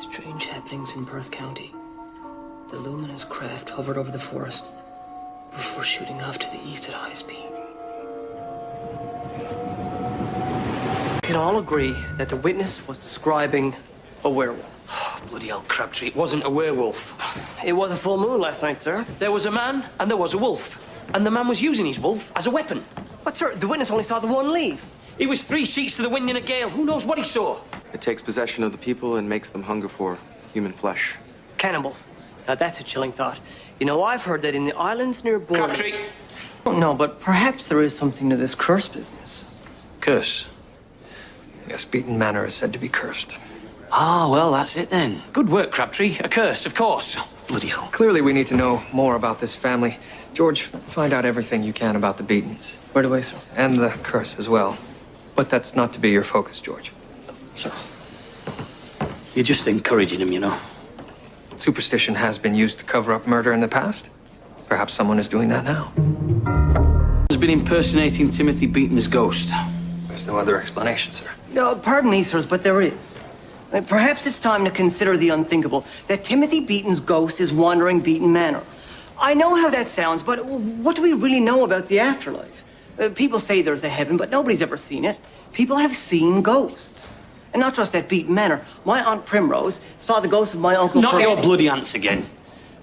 Strange happenings in Perth County. The luminous craft hovered over the forest before shooting off to the east at high speed. We can all agree that the witness was describing a werewolf. Oh, bloody hell, Crabtree. It wasn't a werewolf. It was a full moon last night, sir. There was a man and there was a wolf. And the man was using his wolf as a weapon. But, sir, the witness only saw the one leave. He was 3 sheets to the wind in a gale. Who knows what he saw? It takes possession of the people and makes them hunger for human flesh. Cannibals. Now, that's a chilling thought. You know, I've heard that in the islands near Bourne... Crabtree. Oh, no, but perhaps there is something to this curse business. Curse? Yes, Beaton Manor is said to be cursed. Ah, well, that's it then. Good work, Crabtree. A curse, of course. Bloody hell. Clearly, we need to know more about this family. George, find out everything you can about the Beatons. Right away, sir. And the curse as well. But that's not to be your focus, George. Sir. You're just encouraging him, you know. Superstition has been used to cover up murder in the past. Perhaps someone is doing that now. Has been impersonating Timothy Beaton's ghost. There's no other explanation, sir. No, pardon me, sirs, but there is. Perhaps it's time to consider the unthinkable, that Timothy Beaton's ghost is wandering Beaton Manor. I know how that sounds, but what do we really know about the afterlife? People say there's a heaven, but nobody's ever seen it. People have seen ghosts. And not just at Beaton Manor. My Aunt Primrose saw the ghost of my uncle... Not your bloody aunts again.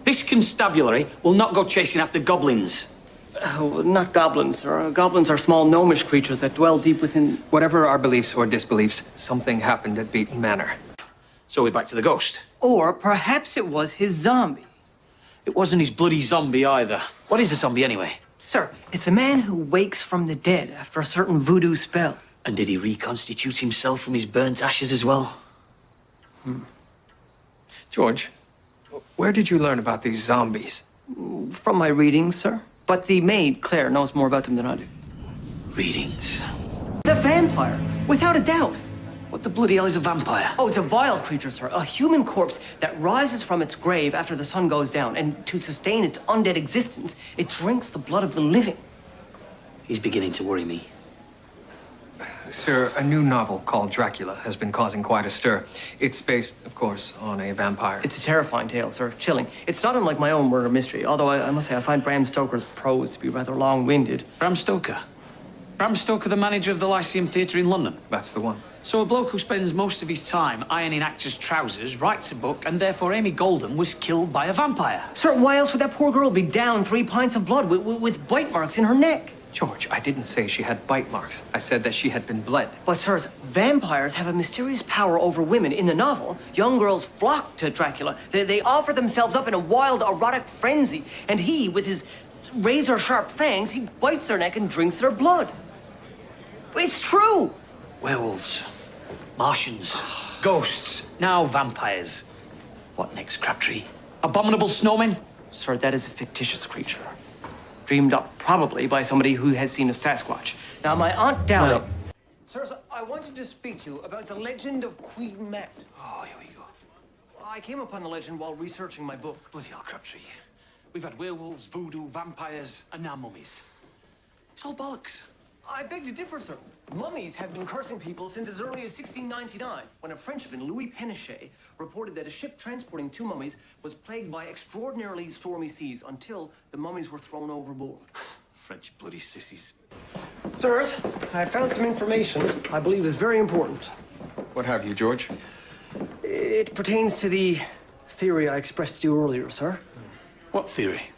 This constabulary will not go chasing after goblins. Oh, not goblins, sir. Goblins are small gnomish creatures that dwell deep within... Whatever our beliefs or disbeliefs, something happened at Beaton Manor. So we're back to the ghost. Or perhaps it was his zombie. It wasn't his bloody zombie either. What is a zombie anyway? Sir, it's a man who wakes from the dead after a certain voodoo spell. And did he reconstitute himself from his burnt ashes as well? George, where did you learn about these zombies? From my readings, sir. But the maid, Claire, knows more about them than I do. Readings. It's a vampire, without a doubt. What the bloody hell is a vampire? Oh, it's a vile creature, sir. A human corpse that rises from its grave after the sun goes down. And to sustain its undead existence, it drinks the blood of the living. He's beginning to worry me. Sir, a new novel called Dracula has been causing quite a stir. It's based, of course, on a vampire. It's a terrifying tale, sir. Chilling. It's not unlike my own murder mystery, although I must say I find Bram Stoker's prose to be rather long-winded. Bram Stoker? Bram Stoker, the manager of the Lyceum Theatre in London? That's the one. So a bloke who spends most of his time ironing actors' trousers writes a book, and therefore Amy Golden was killed by a vampire. Sir, why else would that poor girl be down 3 pints of blood with bite marks in her neck? George, I didn't say she had bite marks. I said that she had been bled. But, sirs, vampires have a mysterious power over women. In the novel, young girls flock to Dracula. They offer themselves up in a wild, erotic frenzy. And he, with his razor-sharp fangs, he bites their neck and drinks their blood. It's true! Werewolves, Martians, ghosts, now vampires. What next, Crabtree? Abominable snowmen? Sir, that is a fictitious creature. Dreamed up, probably, by somebody who has seen a Sasquatch. Now, my Aunt Dowling... Sirs, I wanted to speak to you about the legend of Queen Mat. Oh, here we go. I came upon the legend while researching my book. Bloody hell, Crabtree. We've had werewolves, voodoo, vampires, and now mummies. It's all bollocks. I beg to differ, sir. Mummies have been cursing people since as early as 1699, when a Frenchman, Louis Pénichet, reported that a ship transporting 2 mummies was plagued by extraordinarily stormy seas until the mummies were thrown overboard. French bloody sissies. Sirs, I found some information I believe is very important. What have you, George? It pertains to the theory I expressed to you earlier, sir. What theory?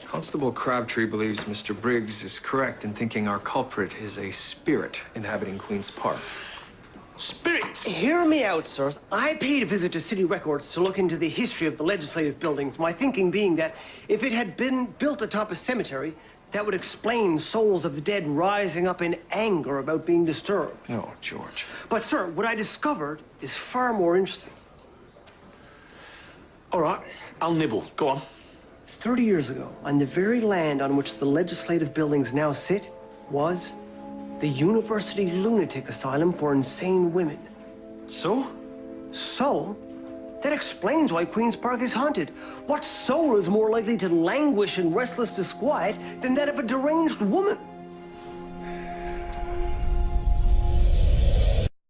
Constable Crabtree believes Mr. Briggs is correct in thinking our culprit is a spirit inhabiting Queen's Park. Spirits! Hear me out, sirs. I paid a visit to city records to look into the history of the legislative buildings, my thinking being that if it had been built atop a cemetery, that would explain souls of the dead rising up in anger about being disturbed. No, George. But, sir, what I discovered is far more interesting. All right, I'll nibble. Go on. 30 years ago, on the very land on which the legislative buildings now sit, was the University Lunatic Asylum for Insane Women. So? So? That explains why Queen's Park is haunted. What soul is more likely to languish in restless disquiet than that of a deranged woman?